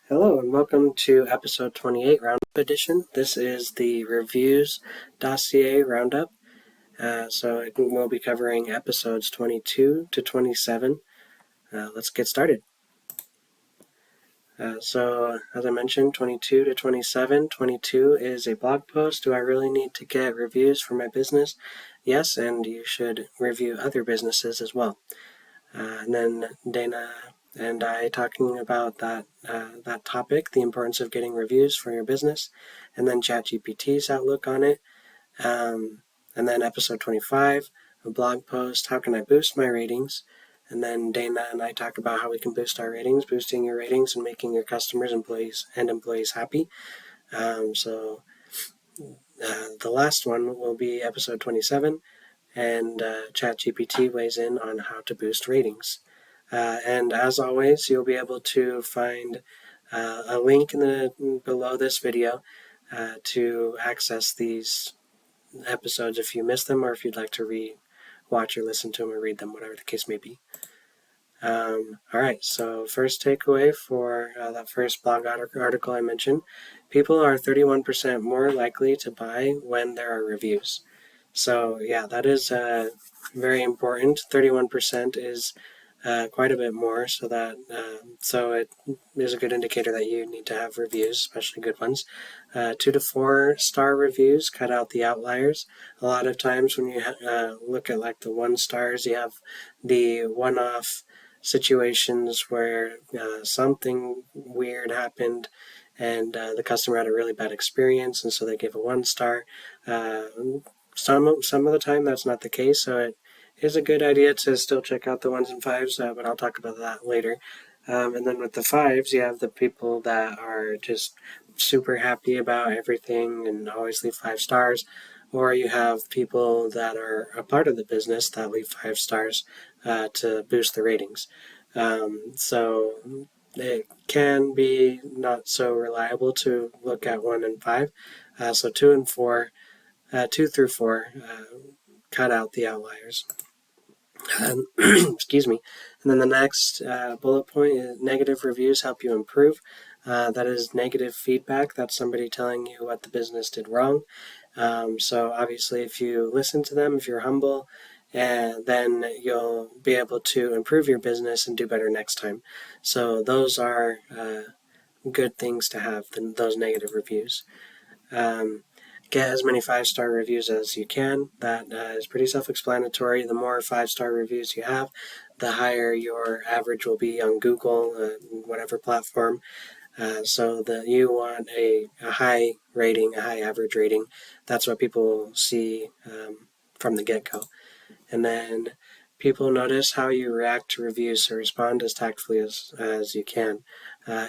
Hello and welcome to episode 28 Roundup Edition. This is the Reviews Dossier Roundup. We'll be covering episodes 22 to 27. Let's get started. As I mentioned, 22 to 27. 22 is a blog post. Do I really need to get reviews for my business? Yes, and you should review other businesses as well. And then Dana and I talking about that topic, the importance of getting reviews for your business, and then ChatGPT's outlook on it. And then episode 25, a blog post, how can I boost my ratings? And then Dana and I talk about how we can boost our ratings, boosting your ratings and making your customers, employees happy. The last one will be episode 27, and ChatGPT weighs in on how to boost ratings. And as always, you'll be able to find a link below this video to access these episodes if you missed them or if you'd like to watch or listen to them or read them, whatever the case may be. All right, so first takeaway for that first blog article I mentioned, people are 31% more likely to buy when there are reviews. So yeah, that is very important. 31% is quite a bit more, so it is a good indicator that you need to have reviews, especially good ones. 2 to 4 star reviews, cut out the outliers. A lot of times when you look at like the 1 stars, you have the one-off situations where something weird happened and the customer had a really bad experience, and so they gave a 1 star. Some of the time that's not the case, so it is a good idea to still check out the 1s and 5s, but I'll talk about that later. And then with the 5s, you have the people that are just super happy about everything and always leave 5 stars, or you have people that are a part of the business that leave 5 stars to boost the ratings. So it can be not so reliable to look at 1 and 5. So 2 and 4, 2 through 4, cut out the outliers. Excuse me. And then the next bullet point is negative reviews help you improve. That is negative feedback. That's somebody telling you what the business did wrong. So obviously, if you listen to them, if you're humble, then you'll be able to improve your business and do better next time. So those are good things to have, those negative reviews. Get as many 5-star reviews as you can. That is pretty self-explanatory. The more 5-star reviews you have, the higher your average will be on Google, whatever platform. So that you want a high rating, a high average rating. That's what people see from the get-go. And then people notice how you react to reviews, so respond as tactfully as you can.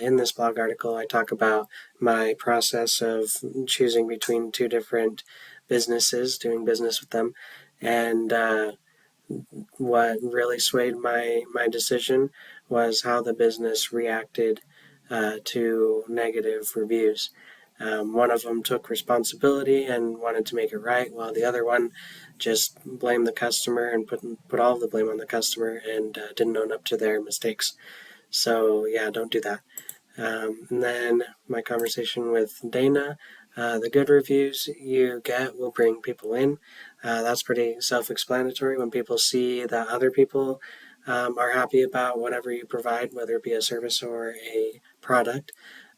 In this blog article, I talk about my process of choosing between 2 different businesses, doing business with them, and what really swayed my decision was how the business reacted to negative reviews. One of them took responsibility and wanted to make it right, while the other one just blamed the customer and put all of the blame on the customer and didn't own up to their mistakes. So yeah, don't do that. And then my conversation with Dana, the good reviews you get will bring people in. That's pretty self-explanatory. When people see that other people are happy about whatever you provide, whether it be a service or a product,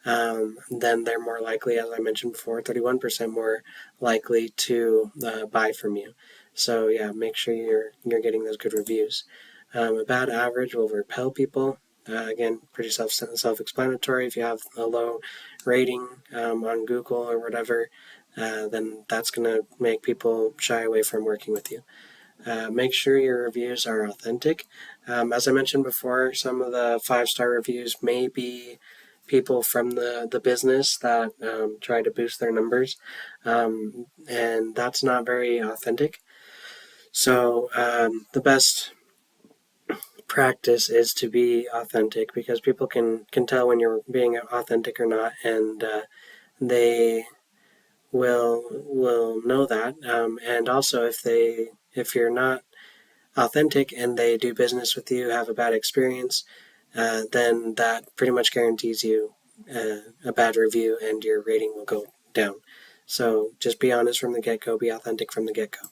then they're more likely, as I mentioned before, 31% more likely to buy from you. So yeah, make sure you're getting those good reviews. A bad average will repel people. Again, pretty self-explanatory. If you have a low rating on Google or whatever, then that's going to make people shy away from working with you. Make sure your reviews are authentic. As I mentioned before, some of the 5-star reviews may be people from the business that try to boost their numbers, and that's not very authentic. So the best practice is to be authentic, because people can tell when you're being authentic or not, and they will know that. And also, if you're not authentic and they do business with you, have a bad experience, then that pretty much guarantees you a bad review and your rating will go down. So just be honest from the get-go, be authentic from the get-go.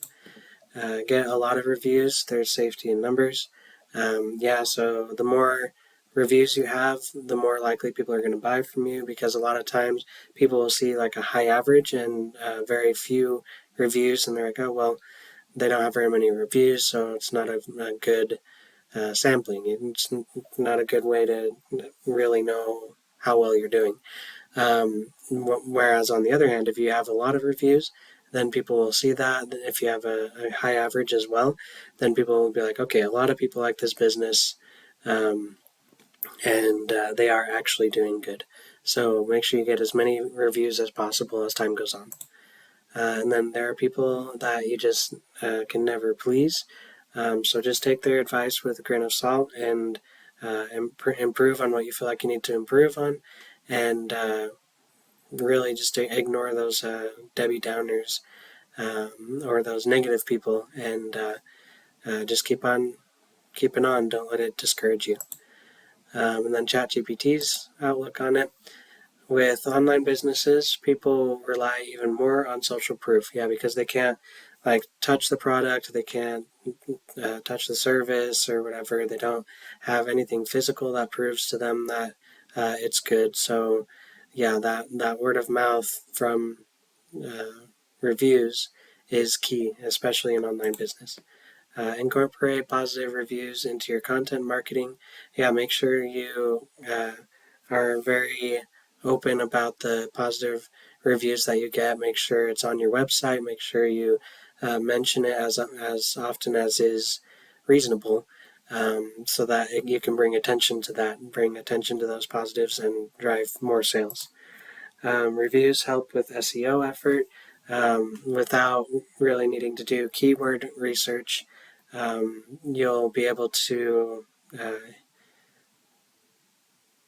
Get a lot of reviews. There's safety in numbers. So the more reviews you have, the more likely people are going to buy from you, because a lot of times people will see like a high average and very few reviews, and they're like, oh, well, they don't have very many reviews, so it's not a good sampling. It's not a good way to really know how well you're doing. Whereas on the other hand, if you have a lot of reviews, then people will see that. If you have a high average as well, then people will be like, okay, a lot of people like this business, and they are actually doing good. So make sure you get as many reviews as possible as time goes on. And then there are people that you just can never please. So just take their advice with a grain of salt and improve on what you feel like you need to improve on, and really just to ignore those Debbie Downers, or those negative people, and just keep on keeping on. Don't let it discourage you. And then ChatGPT's outlook on it. With online businesses, people rely even more on social proof. Yeah, because they can't like touch the product, they can't touch the service or whatever. They don't have anything physical that proves to them that it's good. So, yeah, that word of mouth from reviews is key, especially in online business. Incorporate positive reviews into your content marketing. Yeah, make sure you are very open about the positive reviews that you get. Make sure it's on your website. Make sure you mention it as often as is reasonable, so that you can bring attention to that, bring attention to those positives, and drive more sales. Reviews help with SEO effort without really needing to do keyword research. You'll be able to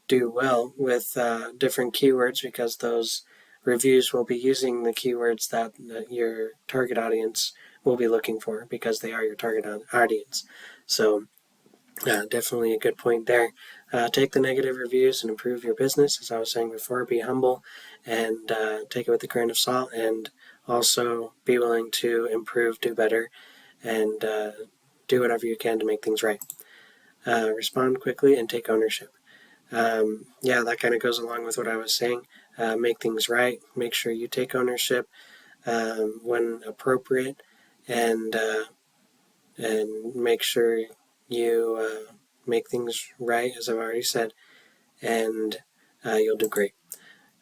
do well with different keywords, because those reviews will be using the keywords that your target audience will be looking for, because they are your target audience. So definitely a good point there. Take the negative reviews and improve your business. As I was saying before, be humble and take it with a grain of salt, and also be willing to improve, do better, and do whatever you can to make things right. Respond quickly and take ownership. That kind of goes along with what I was saying. Make things right. Make sure you take ownership when appropriate, and make sure you make things right, as I've already said, and you'll do great.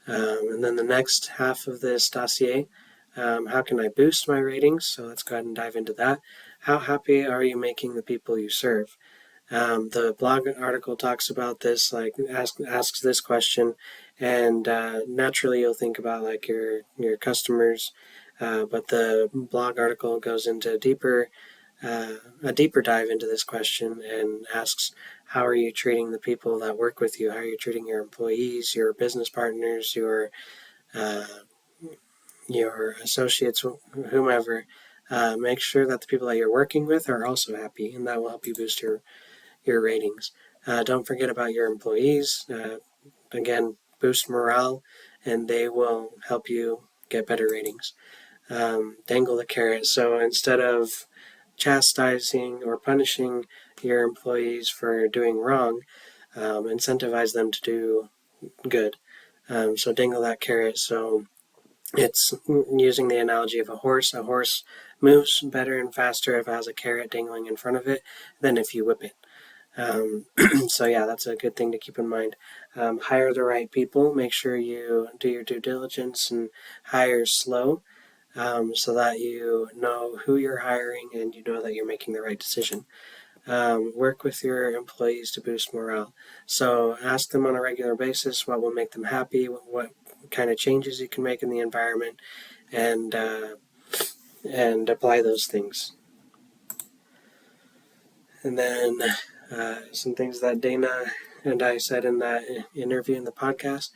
And then the next half of this dossier, how can I boost my ratings? So let's go ahead and dive into that. How happy are you making the people you serve? The blog article talks about this, like asks this question, and naturally you'll think about like your customers, but the blog article goes into a deeper dive into this question, and asks, how are you treating the people that work with you? How are you treating your employees, your business partners, uh, your associates, whomever? Make sure that the people that you're working with are also happy, and that will help you boost your ratings. Don't forget about your employees. Again, boost morale, and they will help you get better ratings. Dangle the carrot. So instead of chastising or punishing your employees for doing wrong, incentivize them to do good. So dangle that carrot. So it's using the analogy of a horse. A horse moves better and faster if it has a carrot dangling in front of it than if you whip it. So yeah, that's a good thing to keep in mind. Hire the right people. Make sure you do your due diligence and hire slow, so that you know who you're hiring and you know that you're making the right decision. Work with your employees to boost morale. So ask them on a regular basis what will make them happy, what kind of changes you can make in the environment, and apply those things. And then some things that Dana and I said in that interview in the podcast.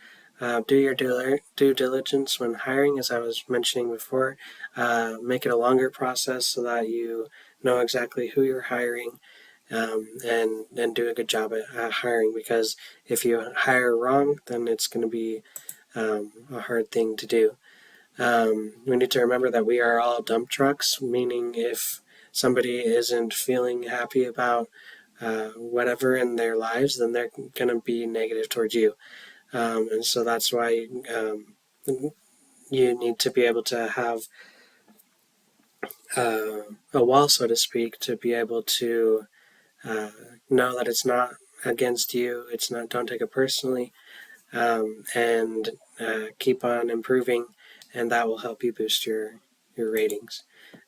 Do your due diligence when hiring, as I was mentioning before. Make it a longer process so that you know exactly who you're hiring, and do a good job at hiring, because if you hire wrong, then it's going to be a hard thing to do. We need to remember that we are all dump trucks, meaning if somebody isn't feeling happy about whatever in their lives, then they're going to be negative towards you. And so that's why you need to be able to have a wall, so to speak, to be able to uh, know that it's not against you. It's not. Don't take it personally, and keep on improving, and that will help you boost your ratings.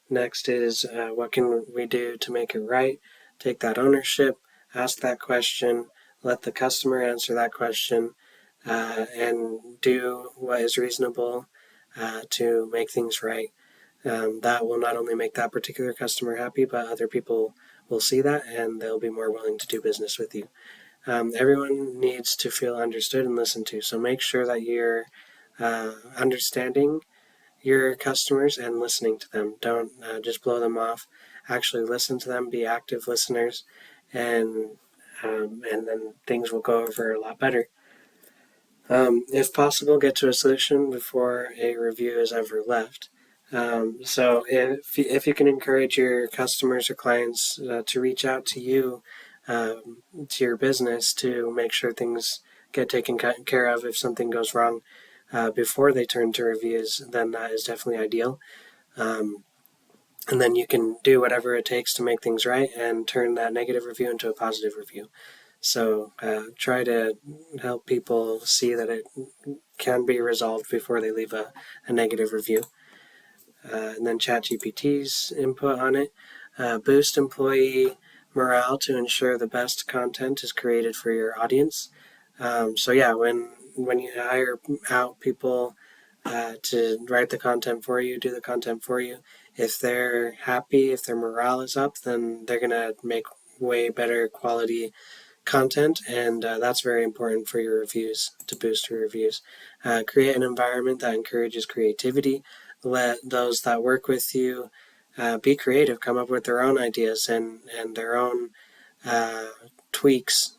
Next is what can we do to make it right? Take that ownership, ask that question, let the customer answer that question, and do what is reasonable to make things right. That will not only make that particular customer happy, but other people will see that and they'll be more willing to do business with you. Everyone needs to feel understood and listened to, so make sure that you're understanding your customers and listening to them. Don't just blow them off. Actually listen to them, be active listeners, and then things will go over a lot better. If possible, get to a solution before a review is ever left. So if you can encourage your customers or clients to reach out to you, to your business, to make sure things get taken care of if something goes wrong before they turn to reviews, then that is definitely ideal. Um, and then you can do whatever it takes to make things right and turn that negative review into a positive review. So try to help people see that it can be resolved before they leave a negative review. And then ChatGPT's input on it. Boost employee morale to ensure the best content is created for your audience. So yeah, when you hire out people to write the content for you, do the content for you, if they're happy, if their morale is up, then they're gonna make way better quality content, and that's very important for your reviews, to boost your reviews. Create an environment that encourages creativity. Let those that work with you be creative, come up with their own ideas and their own uh, tweaks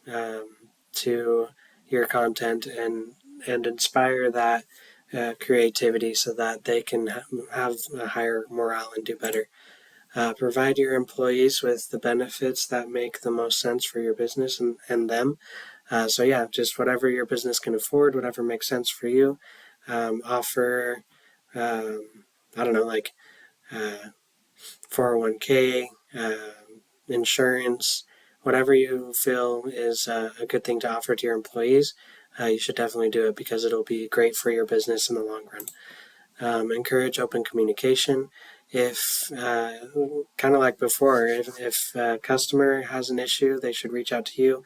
to your content, and inspire that creativity so that they can have a higher morale and do better. Provide your employees with the benefits that make the most sense for your business and them. So yeah, just whatever your business can afford, whatever makes sense for you. Offer, I don't know, like 401k, insurance, whatever you feel is a good thing to offer to your employees. You should definitely do it because it'll be great for your business in the long run. Encourage open communication. If kind of like before, if a customer has an issue, they should reach out to you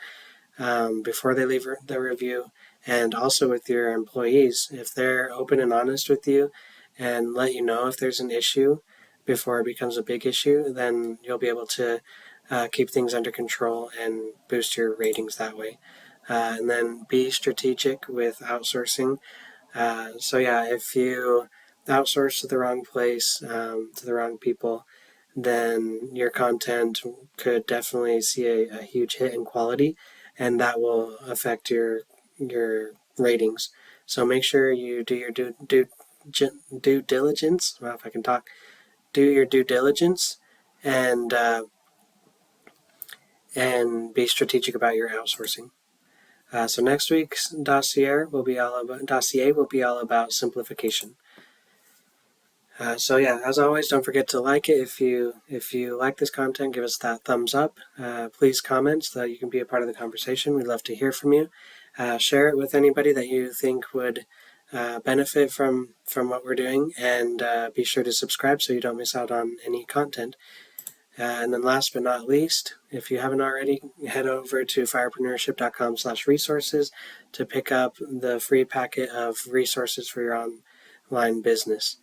before they leave the review, and also with your employees. If they're open and honest with you and let you know if there's an issue before it becomes a big issue, then you'll be able to keep things under control and boost your ratings that way. And then be strategic with outsourcing. So yeah, if you outsource to the wrong place, to the wrong people, then your content could definitely see a huge hit in quality, and that will affect your ratings. So make sure you do your due diligence. Well, if I can talk, do your due diligence, and and be strategic about your outsourcing. So next week's dossier will be all about simplification. So yeah, as always, don't forget to like it. If you like this content, give us that thumbs up. Please comment so that you can be a part of the conversation. We'd love to hear from you. Share it with anybody that you think would benefit from what we're doing, and be sure to subscribe so you don't miss out on any content. And then last but not least, if you haven't already, head over to firepreneurship.com/resources to pick up the free packet of resources for your online business.